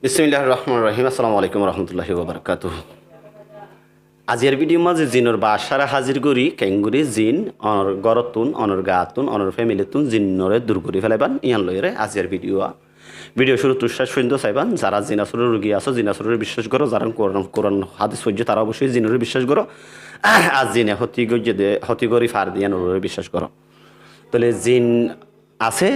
বিসমিল্লাহির রহমানির রহিম। আসসালামু আলাইকুম রহমতুল্লাহি ওয়া বারাকাতুহু। আজির ভিডিও মাঝে জিনর বাসারা হাজির করি কেঙ্গুরি জিন অনর গরতুন অনর গাতুন অনর ফ্যামিলিতুন জিনরে দূর করি ফেলাইবান ইয়ান লইরে আজির ভিডিও শুরু তুষার সৈন্য চাইবান যারা জিনাসুরের রুগী আছো জিনাসুরের বিশ্বাস করো যারা কোরআন হাদিস সহ্য তারা অবশ্যই জিনরে বিশ্বাস করো। আজ জিনে হতি করি ফার দিয়া নরে বিশ্বাস করো। তাহলে জিন আছে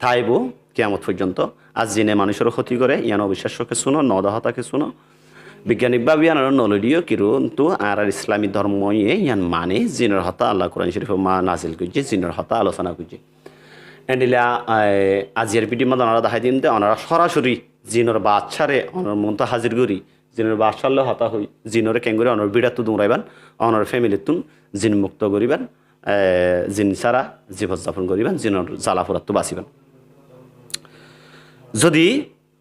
থাইব কিয়ামত পর্যন্ত। আজ জিনে মানুষের ক্ষতি করে ইয়ান অবিশ্বাসকে শুনো নদাহতাকে শুনো বিজ্ঞানিকভাবে ইয়ান নলডিও কিন্তু আর ইসলামী ধর্ম ইয়ান মানে জিনের হতা আল্লাহ কোরআন শরীফ মা নাজিল করছে জিনের হতা আলোচনা করছে। এন্ডিলা আজিয়ার পিটি মাদ ওনারা দেখাই দিন ওনারা সরাসরি জিনের বাচ্চারে অনর মন্ত হাজির করি জিনের বাচ্চালে হতা হই জিনরে কেঙ্গুরি অনর বিড়াতু দৌড়াইবান অনর ফ্যামিলিতুন জিন মুক্ত করিবান জিন সারা জীবনযাপন করিবান জিনের জ্বালাফুরাত বাঁচিবান। যদি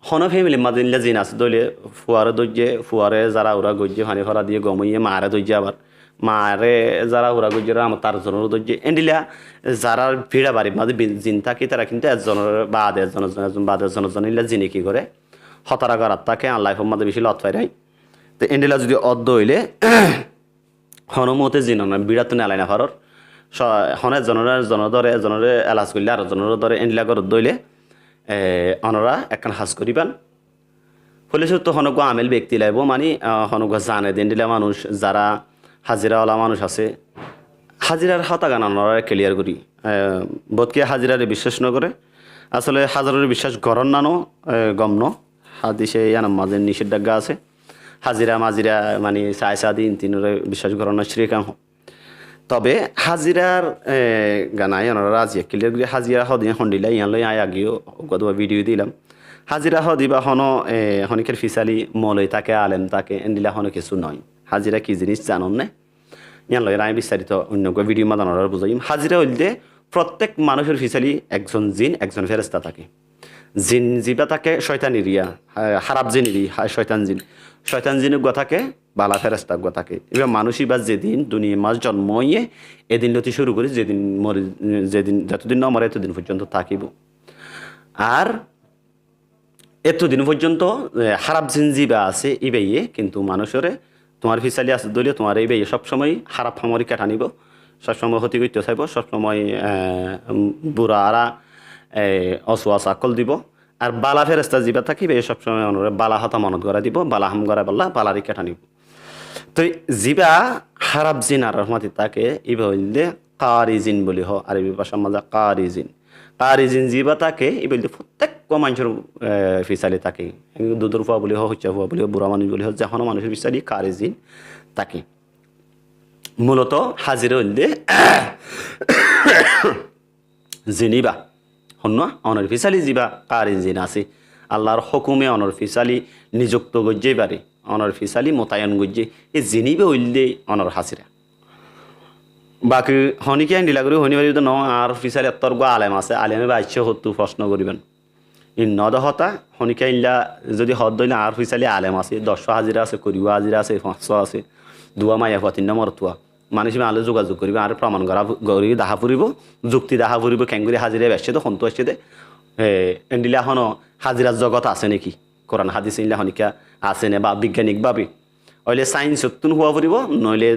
হন ফ্যামিলি মাদিনলে জিন আছে দইলে ফুয়ারে দইজে ফুয়ারে যারা ওরা গজ্জে ফানি ফরা দিয়ে গমইয়ে মারে দইজে আবার মারে যারা ওরা গজ্জে আমার তার জনের দইজে এন্ডিলা যারা ভিড়া বাড়ি মাঝে জিন থাকে তারা কিন্তু একজনের বাদ একজন ইল্লা জিনে কি করে হতারা করার তাকে আল্লাহ মাঝে বেশি লত পাই। তো এন্ডিলা যদি অদ্দ হইলে হনমতে জিন বিড়াত নেলাই না ফারর হনে জনরে এলাচ করলে আর জনের ধরে এন্ডিলা করে দইলে অনরা একখান হাজ করিবান ফলে তো হনক আমেল ব্যক্তি লাইব মানে হনক জানে দিন দিলে মানুষ যারা হাজিরাওয়ালা মানুষ আছে হাজিরার হতা গান অনরা ক্লিয়ার করি বোধকে হাজিরারে বিশ্বাস নকরে আসলে হাজারের বিশ্বাস গরন নানো গমন হাদিসে ইয়ান মাঝে নিষেধাজ্ঞা আছে হাজিরা মাজিরা মানে চাই সা দিন তিনরে বিশ্বাস গরন না শ্রীকাম। তবে হাজিরার গানায় ওনারা রাজি ক্লিয়ার করে হাজিরা হদিন হন্ডিলা ইয়ান লই আয় আগেও গতবার ভিডিও দিলাম হাজিরা হদিবা হনিকের ফিসালি মলই তাকে আলেম তাকে এন্ডিলা হন কিছু নয় হাজিরা কি জিনিস জানুন না ইয়ান লই রায় বিস্তারিত অন্য ভিডিও মাদান বুঝাইম। হাজিরা হইলে প্রত্যেক মানুষের ফিসালি একজন জিন একজন ফেরেস্তা থাকে জিন জিবা থাকে শয়তানি রিয়া খারাপ জিন শয়তান জিনের গো থাকে বালা ফেরেস্তার গো থাকে। এবার মানুষই বা যেদিন দুনিয়া মাস জন্মইয়ে এদিন লতি শুরু করি যেদিন যতদিন না মরে এতদিন পর্যন্ত থাকিব আর এতদিন পর্যন্ত খারাপ জিন জিবা আছে ইবেয়ে কিন্তু মানুষরে তোমার ফিসালি আছে দলীয় তোমার ইবেয়ে সবসময় খারাপ সময় কাটা নিব সবসময় ক্ষতি করতে চাইব সবসময় বুড়া আরা অসুয়া চাকল দিব আর বালা ফেরেস্তা জিবা থাকিবে সবসময় অনুরে বালা হতা মনত করা দিব বালা হাম করা বললা বালারি কেটা নিব। তো জিবা খারাপ জিন আর রহমাতি তাকে ইবা হইলে কারি জিন বলি হ আরবি ভাষার মাঝে কারি জিন জিবা তাকে ই বলতে প্রত্যেক মানুষের ফিসালি থাকে দুধর ফুয়া বলি হোক হচ্ছা ফুয়া বলি হোক বুড়া মানুষ বলি হোক যখন মানুষের ফিসালি কারি জিন থাকে মূলত হাজির হইলে জিনিবা হন্য অনর ফিসালি জিবা কারি জিন আছে আল্লাহর হুকুমে অনর ফিসালি নিযুক্ত গজ্জে পারে অনর ফিসালি মোতায়ন গজ্জে এই জিনিবে হইলে অনর হাজিরা বাকি হনিকে দিলা করি হনি বাড়ি ন আর ফিসালি এত্তর গো আলেম আছে আলেমে বা ইচ্ছে হতো প্রশ্ন করিবেন ই নদহতা হনিকে ইল্লা যদি হদ দইলে আর ফিসালি আলেম আছে 10 হাজিরা আছে করিবা হাজিরা আছে 500 আছে দুয়া মাইয়া ফতিন নম্বর তুয়া মানুষ আলো যোগাযোগ করবে আর প্রমাণ করা গরি দেখা ফুরিব যুক্তি দেখা ফুরিব কেঙ্গুরি হাজিরা বেসছে তো সন্তু আসছে দে এন্ডিলা হন হাজিরার জগৎ আছে নাকি কোরআন হাদিস ইল্লা হনিকা আছে নে বা বৈজ্ঞানিকভাবে ওইলে সাইন্সতুন হওয়া ফুরিব নইলে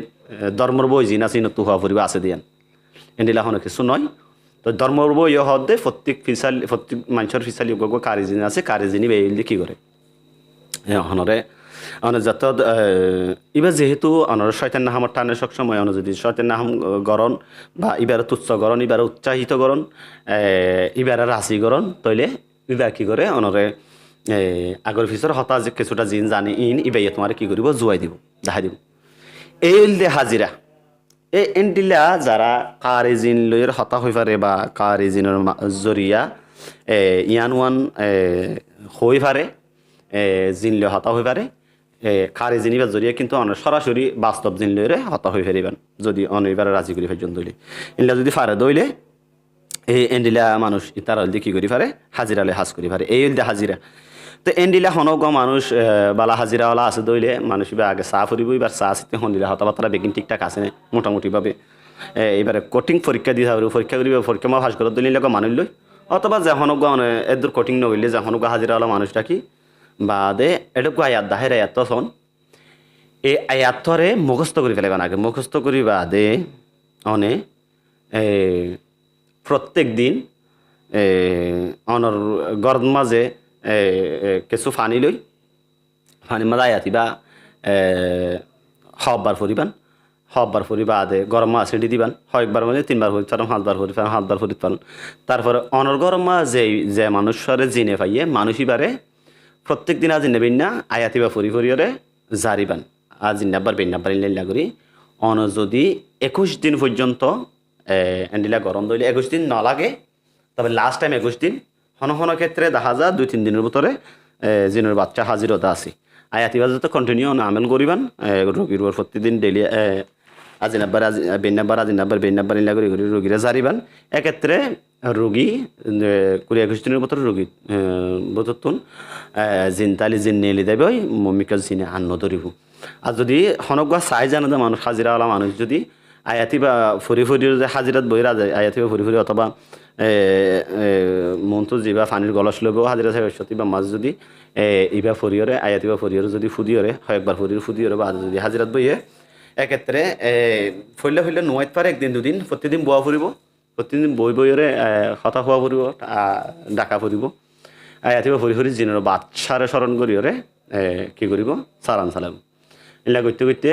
ধর্মর বই জিনা চিনতু হওয়া ফুরিব আছে দিয়ান এন্ডিলা হন কিছু নয়। তো ধর্মর বই হদে প্রত্যেক মানুষের ফিসালি কারি জিন আছে কারি জিনি বেইলি কি করে হনরে যত এবার যেহেতু অনর শয়তান নাহামর টানের সবসময় অন যদি শয়তান নাহাম গরণ বা ইবারে তুচ্ছ গরণ ইবারে উৎসাহিত গরণ ইবারে রাশি গরণ তৈলে ইবার কি করে অনরে আগর ফিসর হতা যে কিছুটা জিন জানি ইবাইয়ে তোমার কি করিব জুয়াই দিব দেখাই দিব এই দে হাজিরা এই এন্ডিলা যারা কারি জিন লইয়ের হতা হয়ে পারে বা কারি জিনের জরিয়া ইয়ান ওয়ান হয়ে পারে জিন লই হতা হয়ে পারে খারে জিনিবার জরিয়া কিন্তু সরাসরি বাস্তব জিন লইরে হতা হয়ে ফেরিবেন যদি অনিবারে রাজি করি পর্যন্ত দইলে ইনলা যদি ফারে দইলে এই এন্ডিলা মানুষ তার হলদি কি করি পারে হাজিরালে হাজ করি পারে এই হলদি হাজিরা। তো এন্ডিলা হনগ মানুষ বালা হাজিরাওয়ালা আছে দইলে মানুষ আগে চা ফুরিব এবার চা আসতে হন্দিলা হতাবার্তা বেগিন ঠিকঠাক আছে মোটামুটিভাবে এবারে কোটিং পরীক্ষা দিয়ে হবে পরীক্ষা করি পরীক্ষা মা ভাস করে দিলে মানুষ লই অথবা যে হনগ এদুর কোটিং নইলে যে হনগ হাজিরাওয়ালা মানুষটা কি বাদে এটুকু আয়াত দাহের আয়াত তখন এই আয়াতরে মুখস্থ করে ফেলে বানাকে মুখস্থ করি বাদে অনে প্রত্যেক দিন অনর গরম মাঝে কিছু ফানি লই ফানি মাঝে আয়াতি বা হববার ফরিবান হববার ফরি বাদে গরম মাছ রেডি দিবান হয়বার মানে 3বার ফরি পারেন 5বার ফরি পারেন 7বার ফরি পারেন তারপরে অনর গরম মাছ যে মানুষরে জিনে পাইয়ে মানুষইবারে প্রত্যেক দিন আজি নেবেন না আয়াতি বা ফরি ফরিয়রে জারিবান আজি নাব্বার বেন নাব্বার ইল্লা করি অন যদি 21 দিন পর্যন্ত এন্ডিলা গরম দইলে 21 দিন না লাগে তবে লাস্ট টাইম 21 দিন হন হন ক্ষেত্রে দেখা যায় 2-3 দিনের ভিতরে জিনের বাচ্চা হাজিরতা আছে আয়াতি বাজে তো কন্টিনিউ আমেল করিবান রোগীর উপর প্রতিদিন ডেলি আজি নাব্বার আজি নাব্বার ইল্লা করি রোগীরা জারিবান এক্ষেত্রে রোগী 21 দিনের ভিতরে রোগী বততুন জিনতালি জিন নেলি দেবে ওই মমিকা জিনে আন্ন ধরিব আর যদি হনকা চাই জানে যে মানুষ হাজিরাওয়ালা মানুষ যদি আয়াতি বা ফুরি ফুরির যে হাজিরাত বইরা যায় আয়াতি বা ফুরি ফুরি অথবা মনটো যিবা ফানির গলস লবেও হাজিরা চাই সতী বা মাছ যদি ইবা ফুরিয়রে আয়াতি বা ফুরিয়রে যদি ফুদিয়রে হয় একবার ফুরির ফুদিয়রে বা যদি হাজিরাত বইয়ে এক্ষেত্রে ফইলে ফইলে নোয়াইত পারে একদিন দুদিন প্রতিদিন বোয়া ফুরিব প্রতিদিন বইরে হতা হওয়া ফুরিব ডাকা ফুরিব আয়াতি বা ফুরি ফুরি জিনের বাচ্চারে স্মরণ করিয়রে কি করিব সালান সালাম এলা করতে করতে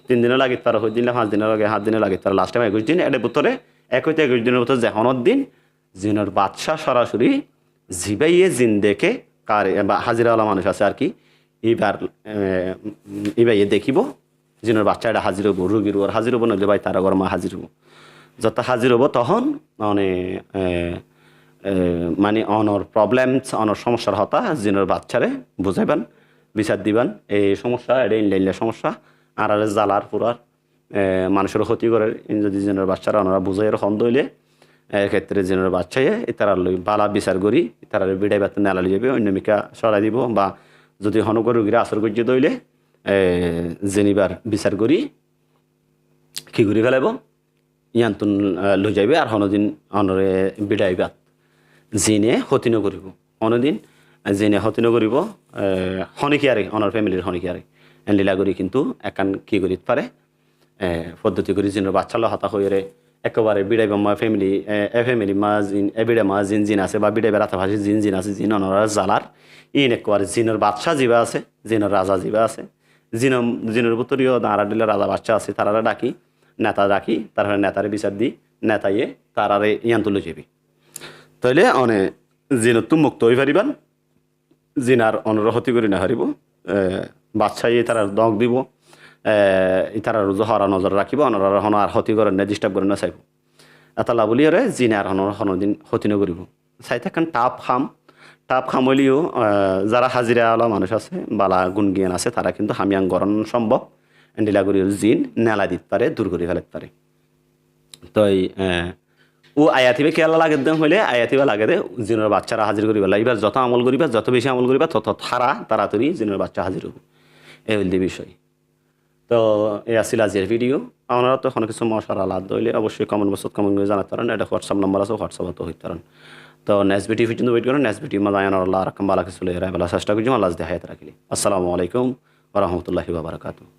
3 দিনও লাগিত পারে 6 দিন 5 দিনের লাগে 7 দিনে লাগিত পারে লাস্ট টাইম 21 দিন এর ভিতরে 21 দিনের ভিতরে যেহনত দিন জিনের বাচ্চা সরাসরি জিবাইয়ে জিন দেখে কার বা হাজিরাওয়ালা মানুষ আছে আর কি এবার দেখিব জিনের বাচ্চাটা হাজির হবো রুগীর ওর হাজির হবো নইলে ভাই তারা গরমা হাজির হবো যত হাজির হবো তখন মানে মানে অনর প্রবলেমস অনর সমস্যার হতা জিনের বাচ্চারে বুঝাইবেন বিচার দিবেন এই সমস্যা এটা ইনলাইনলা সমস্যা আর জ্বালার পুরার মানুষের ক্ষতি করে যদি জিনের বাচ্চারা ওনারা বুঝাই খন্দ হইলে এক্ষেত্রে জিনের বাচ্চায় তারা লই বালা বিচার করি তারা বিড়াই বাতে নেলালি যাবে অন্যমিকা সরাই দিব বা যদি হনগর রোগীরা আসর গজ্য দইলে জেনিবার বিচার করি কি করি ফেলাইব ইয়ান্তুন লৈ যাইবে আর হনদিন অনরে বিড়াইবাত জিনে ক্ষতি নকরিব অনদিন জিনে ক্ষতি নকরিব হনিকিয়ারে অনর ফ্যামিলির হনিকিয়ারে এনলিলা করি কিন্তু একান কি করিতে পারে পদ্ধতি করি জিনের বাচ্চালো হতা হয়ে একেবারে বিড়াইবা মা ফ্যামিলি ফ্যামিলি মা জিন বিড়া মা জিন জিন আছে বা বিড়াইবা রাতা ভাসি জিন জিন আছে জিন অনরা জালার ইন একেবারে জিনের বাচ্চা জিবা আছে জিনের রাজা জিবা আছে জিনের ভিতরেও দাঁড়া দিলে রাজা বাচ্চা আছে তারা ডাকি নেতা ডাকি তারপরে নেতারে বিচার দি নেতাইয়ে তারারে ইয়ান তুলে যাবি তাইলে অনে জিনত মুক্ত হয়ে পারিবান জিনার অনরহতি করি না হারিব বাচ্চাই তারা দগ দিব তারা হরা নজর রাখিব অনর হন আর ক্ষতি করেন না ডিস্টার্ব করেন না চাইব এতলা বলিয়ারে জিনার হনদিন ক্ষতি নকরিব চাই থাকেন টাপ খামলিও যারা হাজিরাওয়ালা মানুষ আছে বালা গুণজ্ঞান আছে তারা কিন্তু হামিয়াং গরণ সম্ভব এন্ডিলাগুড়ির জিন নেলা দিতে পারে দূর করে ফেলতে পারে তো ও আয়াতিবে খেয়াল লাগে দেন হইলে আয়াতিবা লাগে দে জিনের বাচ্চারা হাজির করিবা এবার যত আমল করিবা যত বেশি আমল করিবা তত তাড়াতাড়ি জিনের বাচ্চা হাজির হব এই হইল বিষয় তো এই আসিল আজকের ভিডিও আপনারা তো কোনো কিছু মশার আলাদ হইলে অবশ্যই কমেন্ট বক্সত কমেন্ট করে জানাতে পারেন এটা হোয়াটসঅ্যাপ নাম্বার আছে হোয়াটসঅ্যাপত হইতে পারেন তো নেক্সট ভিডিও পর্যন্ত ওয়েট করেন নেক্সট ভিডিও মজা আল্লাহ রাখম বালা কিছু রায় বেলা চেষ্টা করছি আল্লাহ দেখায় রাখিলি আসসালামু আলাইকুম ওয়া রাহমাতুল্লাহি ওয়া বারাকাতুহু